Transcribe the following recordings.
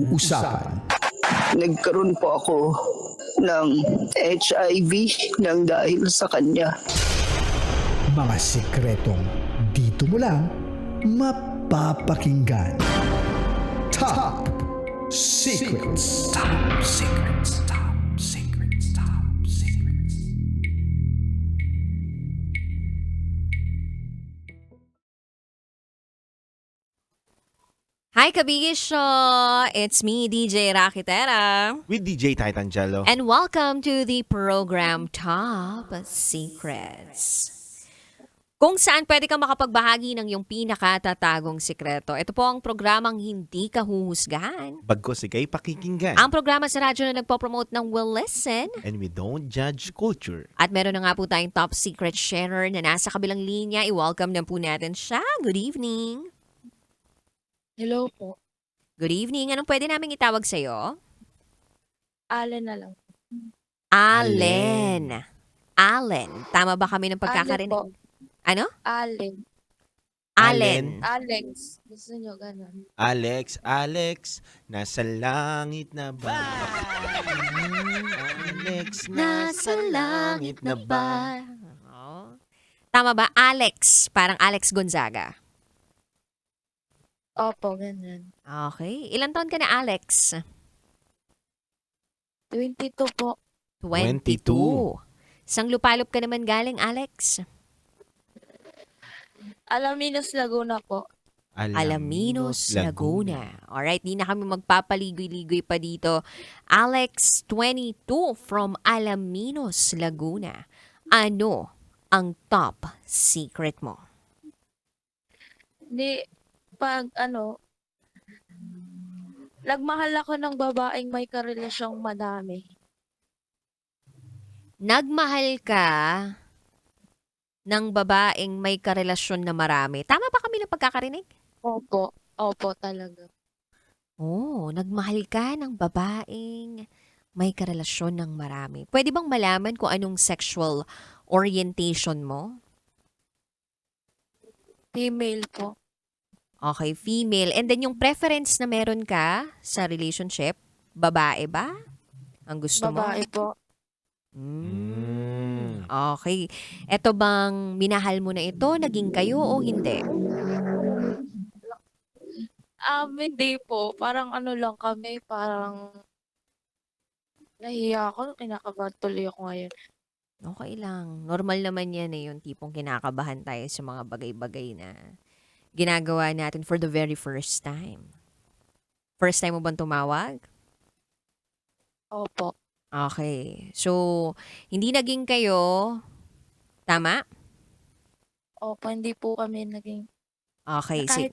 pinag-uusapan. Nagkaroon po ako ng HIV nang dahil sa kanya. Mga sikretong dito mo lang mapapakinggan. Top Secrets. Top Secrets. Top Secrets. Top Secrets. Hi, Kabisyo! It's me, DJ Rakitera. With DJ Titangelo. And welcome to the program Top Secrets. Kung saan pwede kang makapagbahagi ng iyong pinakatatagong sikreto. Ito po ang programang hindi ka huhusgahan. Bagkos ikay pakikinggan. Ang programa sa radyo na nagpo-promote ng Will Listen. And we don't judge culture. At meron na nga po tayong top secret sharer na nasa kabilang linya. I-welcome na po natin siya. Good evening. Hello po. Good evening. Anong pwede naming itawag sa'yo? Allen na lang. Allen. Allen. Tama ba kami ng pagkakarinig? Allen po. Ano? Allen. Allen. Alex. Gusto nyo ganun? Alex, nasa langit na ba? Alex, Nasa langit na ba? Oh. Tama ba? Alex. Parang Alex Gonzaga. Opo, ganun. Okay. Ilan taon ka na, Alex? 22 po. 22. Sang lupalop ka naman galing, Alex? Alaminos, Laguna po. Alaminos, Laguna. Alright, di na kami magpapaligoy-ligoy pa dito. Alex, 22 from Alaminos, Laguna. Ano ang top secret mo? Nagmahal ako ng babaeng may karelasyong madami. Nagmahal ka ng babaeng may karelasyon na marami. Tama ba kami ng pagkakarinig? Opo. Opo, talaga. Oh, nagmahal ka ng babaeng may karelasyon ng marami. Pwede bang malaman kung anong sexual orientation mo? Female po. Okay, female. And then yung preference na meron ka sa relationship, babae ba? Ang gusto mo? Babae po. Okay. Eto bang minahal mo na ito? Naging kayo o hindi? Hindi po. Parang ano lang kami, parang nahiya ako. Kinakabahan tuloy ako ngayon. Okay lang. Normal naman yan yung tipong kinakabahan tayo sa mga bagay-bagay na ginagawa natin for the very first time. First time mo bang tumawag? Opo. Okay. So, hindi naging kayo, tama? Opo, hindi po kami naging... Okay. Kahit...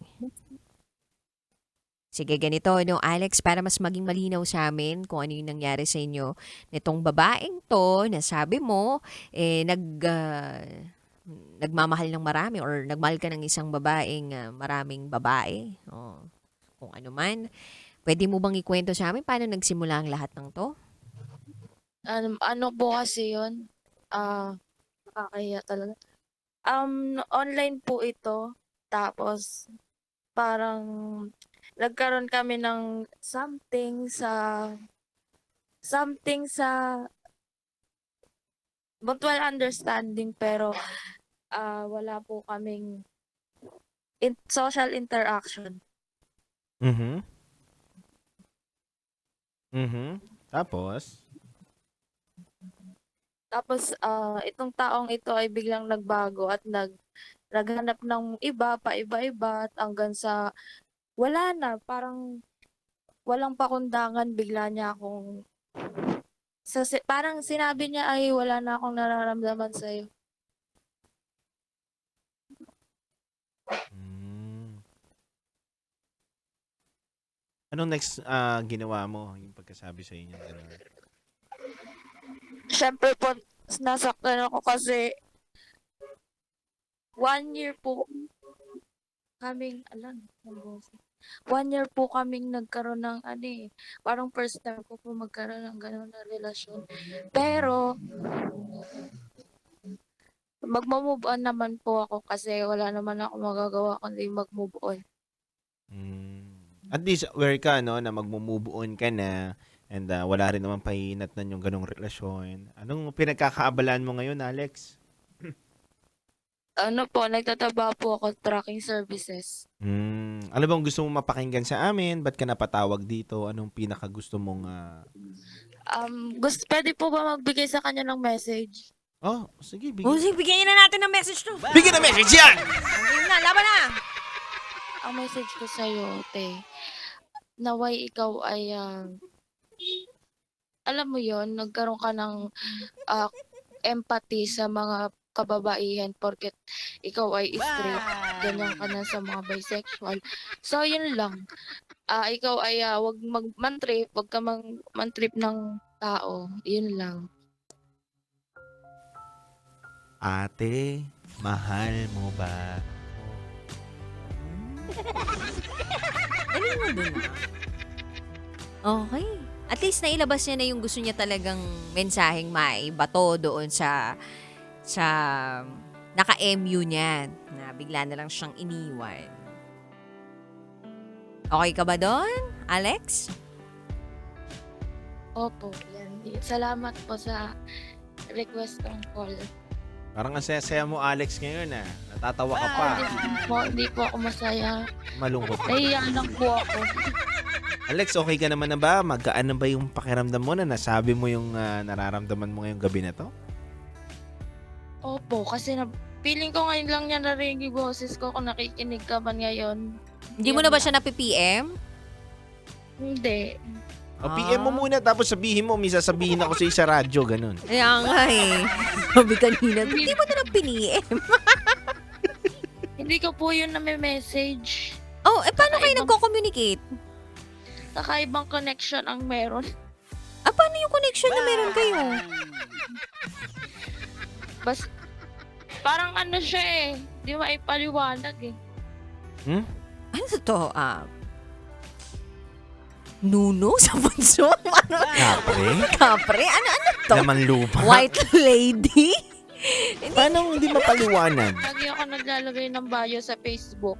Sige, ganito, no, Alex, para mas maging malinaw sa amin kung ano yung nangyari sa inyo. Nitong babaeng to, na sabi mo, nagmamahal ng marami or nagmahal ka ng isang babaeng maraming babae. O, kung ano man. Pwede mo bang ikwento sa amin paano nagsimula ang lahat ng to? Ano po kasi yun? Nakakahiya talaga. Online po ito. Tapos, parang nagkaroon kami ng something sa mutual understanding, pero wala po kaming social interaction. Tapos? Tapos, itong taong ito ay biglang nagbago at naghanap ng iba, paiba-iba, at hanggang sa wala na, parang walang pakundangan, bigla niya akong, parang sinabi niya ay wala na akong nararamdaman sa'yo. Anong next ginawa mo yung pagkasabi sa inyo? Siyempre po, nasaktan ako kasi 1 year po kaming, 1 year po kaming nagkaroon ng parang first time ko po magkaroon ng gano'n na relasyon. Pero, magmo-move on naman po ako kasi wala naman ako magagawa kundi mag-move on. At least aware ka, no, na magmo-move on ka na and wala rin naman pahinatnan yung ganong relasyon. Anong pinagkakaabalaan mo ngayon, Alex? Ano po, nagtataba po ako tracking services. Ano bang gusto mong mapakinggan sa amin? Ba't ka napatawag dito? Anong pinaka gusto mong... Pwede po ba magbigay sa kanya ng message? Oh, sige, Sige, bigyan na natin ng message to. Bigyan na message yan! Game na, laban na! Ang message ko sa'yo, te, naway ikaw ay, alam mo yon, nagkaroon ka ng empathy sa mga kababaihan porket ikaw ay straight, ganyan ka na sa mga bisexual. So, yun lang. Ikaw ay wag mag-mantrip, wag ka mantrip ng tao. Yun lang. Ate, mahal mo ba? Galing mo dun Okay. At least nailabas niya na yung gusto niya talagang mensaheng maibato doon sa naka-MU niya na bigla na lang siyang iniwan. Okay ka ba doon, Alex? Opo, yan. Salamat po sa request ng call. Parang ang saya-saya mo, Alex, ngayon, Natatawa ka pa. Hindi po ako masaya. Malungkot ka. Nahiya lang po ako. Alex, okay ka naman na ba? Magkaan na ba yung pakiramdam mo na nasabi mo yung nararamdaman mo ngayong gabi na to? Opo, kasi feeling ko ngayon lang niya narinig yung boses ko kung nakikinig ka man ngayon. Hindi mo na ba siya na-PM? Hindi. O, PM mo muna tapos sabihin mo, may sasabihin ako sa radyo, ganun. Kaya nga eh. Sabi kanina, hindi mo na lang piniem. Hindi ko po yun na may message. Oh, paano kayo nagko-communicate? Kakaibang connection ang meron. Paano yung connection na meron kayo? Parang ano siya eh. Di maipaliwanag eh. Ano to? Nuno sa bunso? Ano? Kapre? Kapre? Ano to? Laman lupa? White lady? Paano hindi mapaliwanag? Lagi ako naglalagay ng bio sa Facebook.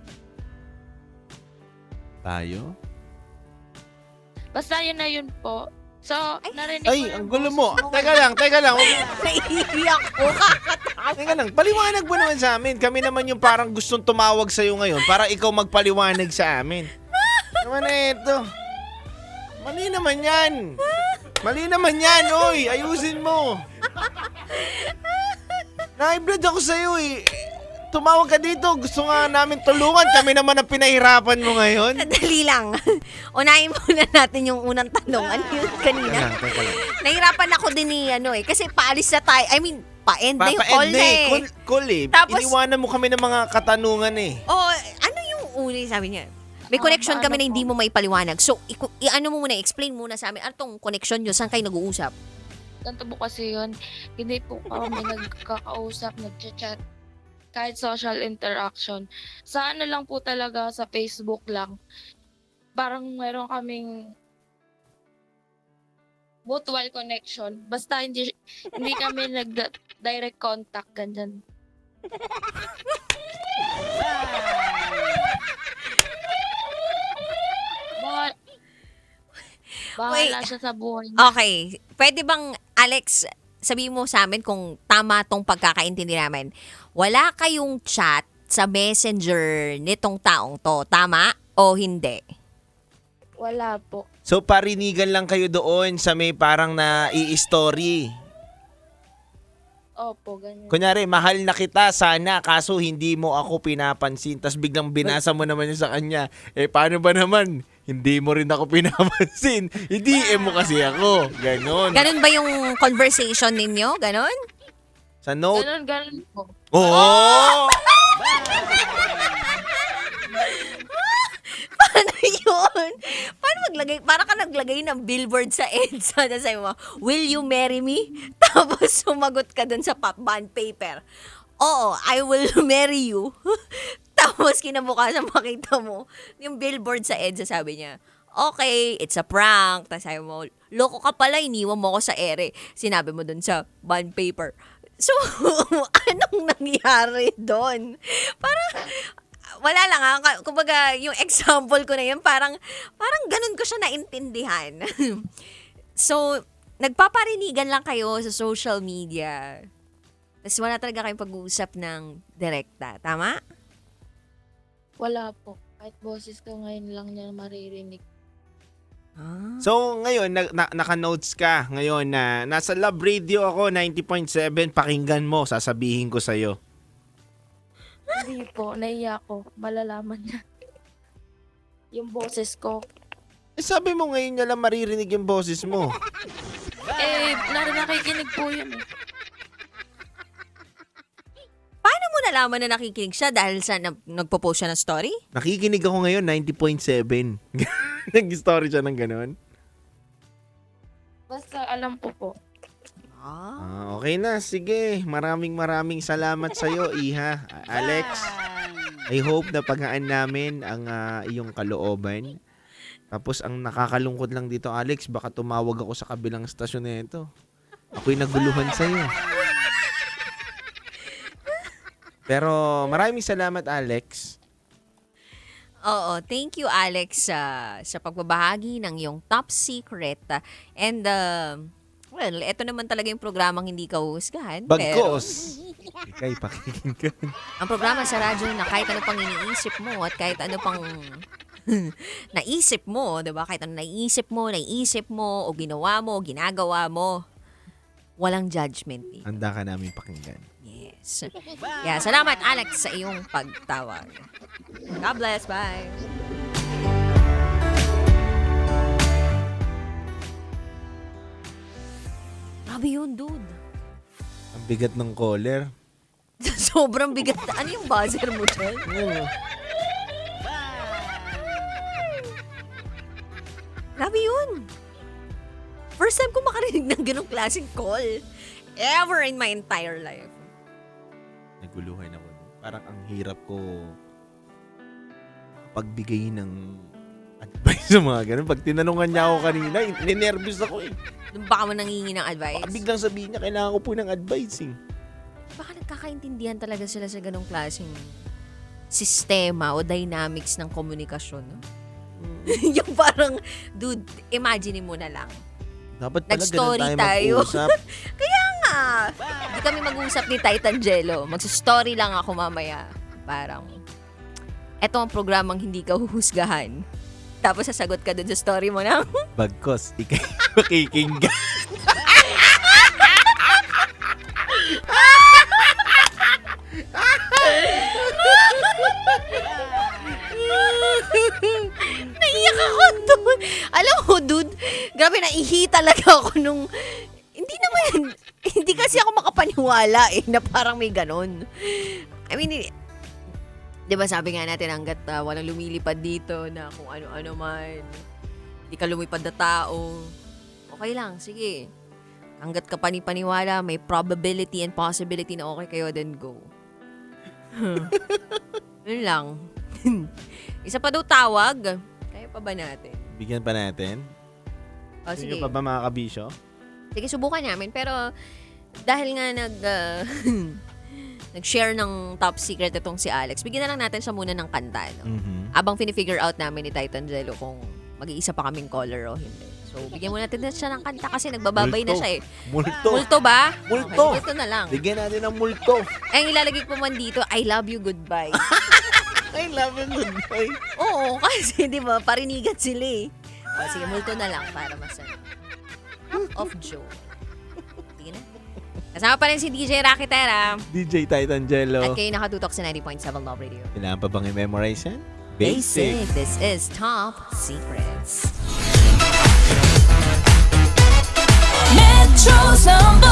Tayo? Basta yun na yun po. So, narinig ko Ay, yung ang gulo boses mo. Teka lang. Naiiyak ko. Teka lang. Paliwanag mo naman sa amin. Kami naman yung parang gustong tumawag sa'yo ngayon para ikaw magpaliwanag sa amin. Naman na ito. Mali naman yan, oy. Ayusin mo. Na-blood ako sa'yo eh. Tumawag ka dito. Gusto nga namin tulungan. Kami naman ang pinahirapan mo ngayon. Dali lang. Unahin muna natin yung unang tanong. Ano yun kanina? Teka lang. Nahirapan ako din ni kasi paalis na tayo. I mean, pa-end na yung call na eh. Call eh. Tapos- Iniwanan mo kami ng mga katanungan eh. Oh, ano yung uli sabi niya? May connection kami na hindi mo maipaliwanag. So, ano mo muna, explain muna sa amin. Ano tong connection nyo? Saan kayo nag-uusap? ganito po kasi yun. Hindi po kami nagkakausap, nagchat-chat. Kahit social interaction. Sa ano lang po talaga, sa Facebook lang. Parang meron kaming mutual connection. Basta hindi kami nag-direct contact, ganyan. Bahala siya sa buhay niya. Okay. Pwede bang, Alex, sabihin mo sa amin kung tama tong pagkakaintindi namin. Wala kayong chat sa messenger nitong taong to. Tama o hindi? Wala po. So, parinigan lang kayo doon sa may parang na-i-story. Opo, ganyan. Kunyari, mahal na kita sana, kaso hindi mo ako pinapansin. Tapos biglang binasa mo naman yun sa kanya. Eh, paano ba naman? Hindi mo rin ako pinapansin. Hindi mo kasi ako. Ganon. Ganon ba yung conversation ninyo? Ganon? Sa note. Ganun po. Oo! Paano yun? Paano maglagay? Para ka naglagay ng billboard sa EDSA na sa'yo mo, will you marry me? Tapos sumagot ka dun sa bond paper. Oo, I will marry you. Tapos kinabukasan makita mo yung billboard sa EDSA, sabi niya, okay, it's a prank. Tapos sabi mo, loko ka pala, iniwan mo ko sa ere. Sinabi mo dun sa bond paper. So, anong nangyari doon? Para, wala lang kumbaga yung example ko na yun, parang ganun ko siya naintindihan. So, nagpaparinigan lang kayo sa social media. Tapos wala talaga kayong pag-uusap ng direkta. Tama? Wala po. Kahit boses ko ngayon lang niya maririnig. So, ngayon, naka-notes ka. Ngayon na nasa Love Radio ako, 90.7. Pakinggan mo, sasabihin ko sa'yo. Hindi po, naiya ko. Malalaman niya. Yung boses ko. Sabi mo ngayon niya lang maririnig yung boses mo. Nakikinig po yun eh. Paano mo nalaman na nakikinig siya dahil sa nagpo-post siya ng story? Nakikinig ako ngayon, 90.7. Nag-story siya ng ganun. Basta alam ko po. Okay na, sige. Maraming salamat sa'yo, Iha. Alex, I hope na paghaan namin ang iyong kalooban. Tapos ang nakakalungkot lang dito, Alex, baka tumawag ako sa kabilang stasyon na ito. Ako'y naguluhan sa'yo. Pero maraming salamat, Alex. Oo, thank you Alex sa pagbabahagi ng iyong top secret. And well, ito naman talaga yung programang hindi ka huhusgahan. Bagkos! Ika'y pakikinggan. Ang programa sa radyo na kahit ano pang iniisip mo at kahit ano pang naisip mo, diba? Kahit ano naisip mo, o ginawa mo, o ginagawa mo, walang judgment eh. Handa ka namin pakinggan. Yes. Yeah, salamat Alex sa iyong pagtawag. God bless. Bye. Grabe yun, dude. Ang bigat ng caller. Sobrang bigat. Ano yung buzzer mo dyan? Grabe yun. First time ko makarinig ng ganong klaseng call ever in my entire life. Naguluhan ako. Parang ang hirap ko pagbigay ng advice sa mga ganun. Pag tinanungan niya ako kanina, ninervous ako eh. Baka mo nangingi ng advice. Baka biglang sabihin niya, kailangan ko po ng advice eh. Baka nagkakaintindihan talaga sila sa ganong klaseng sistema o dynamics ng komunikasyon. No? Yung parang, dude, imagine mo na lang. Dapat pala Nag-story ganun tayo. mag-usap. Kaya nga, hindi kami mag-usap ni Titan Jello. Magsa-story lang ako mamaya. Parang, eto ang programang hindi ka huhusgahan. Tapos sasagot ka dun sa story mo na. Bagkos, ikay makikinggan. Naiyak ako doon. Alam mo, dude, grabe naihi talaga ako nung, hindi kasi ako makapaniwala eh, na parang may ganon. I mean, di ba sabi nga natin hanggat walang lumilipad dito na kung ano-ano man, hindi ka lumipad na tao, okay lang, sige. Hanggat ka panipaniwala, may probability and possibility na okay kayo, then go. Yun lang. Isa pa daw tawag. Kaya pa ba natin? Bigyan pa natin. O, sige. Sige pa ba mga kabisyo? Sige, subukan namin. Pero dahil nga nag-share ng top secret itong si Alex, bigyan na lang natin siya muna ng kanta. No? Mm-hmm. Abang pinifigure out namin ni Titan Jello kung mag-iisa pa kaming caller o hindi. So, bigyan muna natin siya ng kanta kasi nagbababay na siya eh. Multo. Multo ba? Multo. Okay, multo na lang. Bigyan natin ng multo. Ay, ilalagay ko man dito, I love you, goodbye. I love you, goodbye. Oo, kasi di ba, parinigan sila eh. O, sige, multo na lang para masaya. Of Joe. Sige na. Kasama pa rin si DJ Rakitera. DJ Titan Jello. At kayo nakatutok sa 90.7 Love Radio. Kailangan pa bang i-memorize yan? Basic. This is Top Secrets. Metro's number